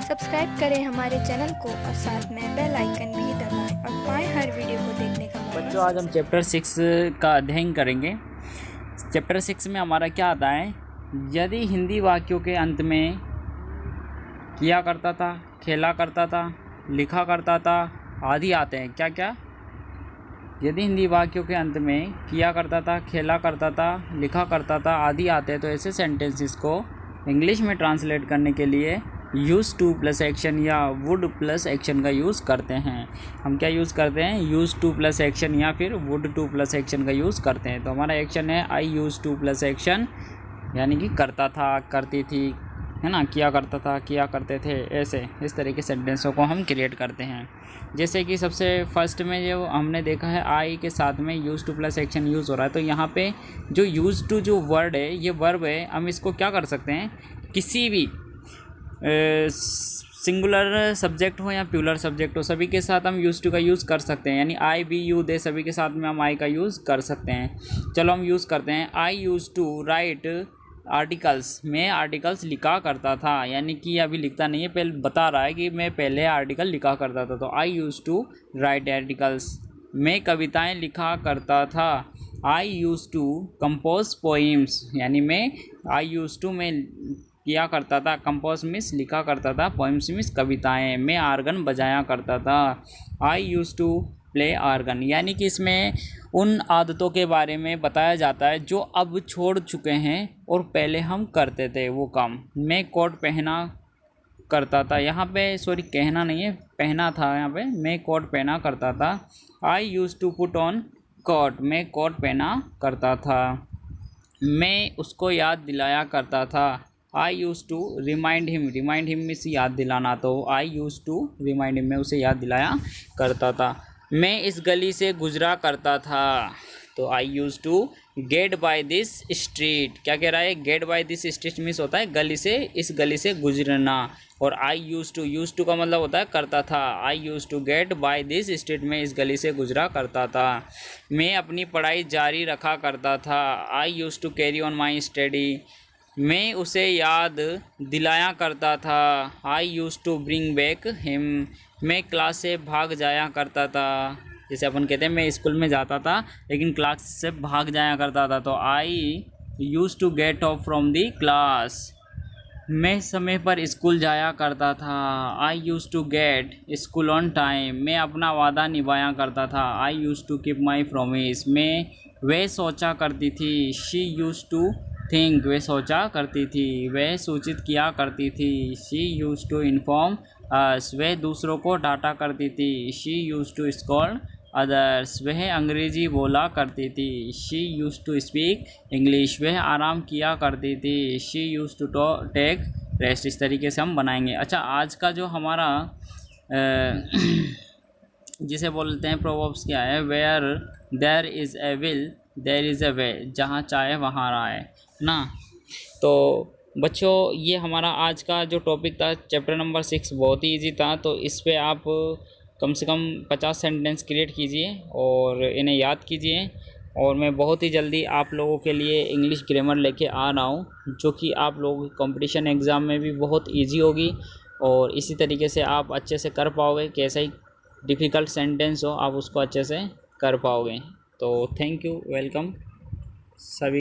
Subscribe करें हमारे channel को और साथ में बेल आइकन भी दबाएं और पाएं हर वीडियो को देखने का मौका। बच्चों, आज हम चैप्टर 6 का अध्ययन करेंगे। चैप्टर 6 में हमारा क्या आता है? यदि हिंदी वाक्यों के अंत में किया करता था, खेला करता था, लिखा करता था आदि आते हैं। क्या क्या? यदि हिंदी वाक्यों के अंत में किया करता था, खेला करता था, लिखा करता था आदि आते हैं, तो ऐसे सेंटेंसेस को इंग्लिश में ट्रांसलेट करने के लिए यूज़ टू प्लस एक्शन या वुड प्लस एक्शन का यूज़ करते हैं। हम क्या यूज़ करते हैं? यूज़ टू प्लस एक्शन या फिर वुड टू प्लस एक्शन का यूज़ करते हैं। तो हमारा एक्शन है आई यूज़ टू प्लस एक्शन, यानी कि करता था, करती थी, है ना, किया करता था, किया करते थे। ऐसे इस तरह के सेंटेंसों को हम क्रिएट करते हैं। जैसे कि सबसे फर्स्ट में जो हमने देखा है आई के साथ में use two plus action use हो रहा है, तो यहाँ पे जो यूज़ टू जो वर्ड है, ये वर्ब है। हम इसको क्या कर सकते हैं? किसी भी सिंगुलर सब्जेक्ट हो या प्लूरल सब्जेक्ट हो, सभी के साथ हम यूज़ टू का यूज़ कर सकते हैं। यानी आई, बी, यू, दे, सभी के साथ में हम आई का यूज़ कर सकते हैं। चलो हम यूज़ करते हैं। आई यूज़ टू राइट आर्टिकल्स, मैं आर्टिकल्स लिखा करता था, यानी कि अभी लिखता नहीं है, पहले बता रहा है कि मैं पहले आर्टिकल लिखा करता था। तो I used to right articles. मैं कविताएं लिखा करता था। I used to compose poems, यानी मैं आई यूज़ टू में किया करता था, कंपोज मीन्स लिखा करता था, पोइम्स मीन्स कविताएं। मैं आर्गन बजाया करता था। I used to play argon, यानी कि इसमें उन आदतों के बारे में बताया जाता है जो अब छोड़ चुके हैं और पहले हम करते थे वो काम। मैं कोट पहना करता था, यहाँ पे सॉरी कहना नहीं है, पहना था। यहाँ पे मैं कोट पहना करता था। I used to put on coat, मैं कोट पहना करता था। मैं उसको याद दिलाया करता था। I used to remind him, remind him means याद दिलाना, तो I used to remind him, मैं उसे याद दिलाया करता था। मैं इस गली से गुजरा करता था, तो I used to get by this street. क्या कह रहा है? Get by this street means होता है गली से, इस गली से गुजरना। और आई यूज़ टू का मतलब होता है करता था। I used to get by this street, में इस गली से गुजरा करता था। मैं अपनी पढ़ाई जारी रखा करता था। I used to carry on my study, मैं उसे याद दिलाया करता था। I used to bring back him, मैं क्लास से भाग जाया करता था। जैसे अपन कहते हैं मैं स्कूल में जाता था लेकिन क्लास से भाग जाया करता था, तो I used to get off from the class. मैं समय पर स्कूल जाया करता था। I used to get school on time, मैं अपना वादा निभाया करता था। I used to keep my promise, मैं वह सोचा करती थी। शी यूज़ टू थिंक, वे सोचा करती थी। वह सूचित किया करती थी। She used to inform us, वह दूसरों को डांटा करती थी। She used to scold others, वह अंग्रेज़ी बोला करती थी। She used to speak English, वह आराम किया करती थी। She used to take rest. इस तरीके से हम बनाएंगे। अच्छा, आज का जो हमारा जिसे बोलते हैं प्रोवर्ब्स, क्या है? Where there is a will there is a way, जहाँ चाहे वहाँ राय ना। तो बच्चों, ये हमारा आज का जो टॉपिक था चैप्टर नंबर 6 बहुत ही इजी था। तो इस पे आप कम से कम 50 सेंटेंस क्रिएट कीजिए और इन्हें याद कीजिए। और मैं बहुत ही जल्दी आप लोगों के लिए इंग्लिश ग्रामर लेके आ रहा हूँ, जो कि आप लोगों की कंपटीशन एग्ज़ाम में भी बहुत ईजी होगी और इसी तरीके से आप अच्छे से कर पाओगे। कैसा ही डिफ़िकल्ट सेंटेंस हो, आप उसको अच्छे से कर पाओगे। तो थैंक यू, वेलकम सभी।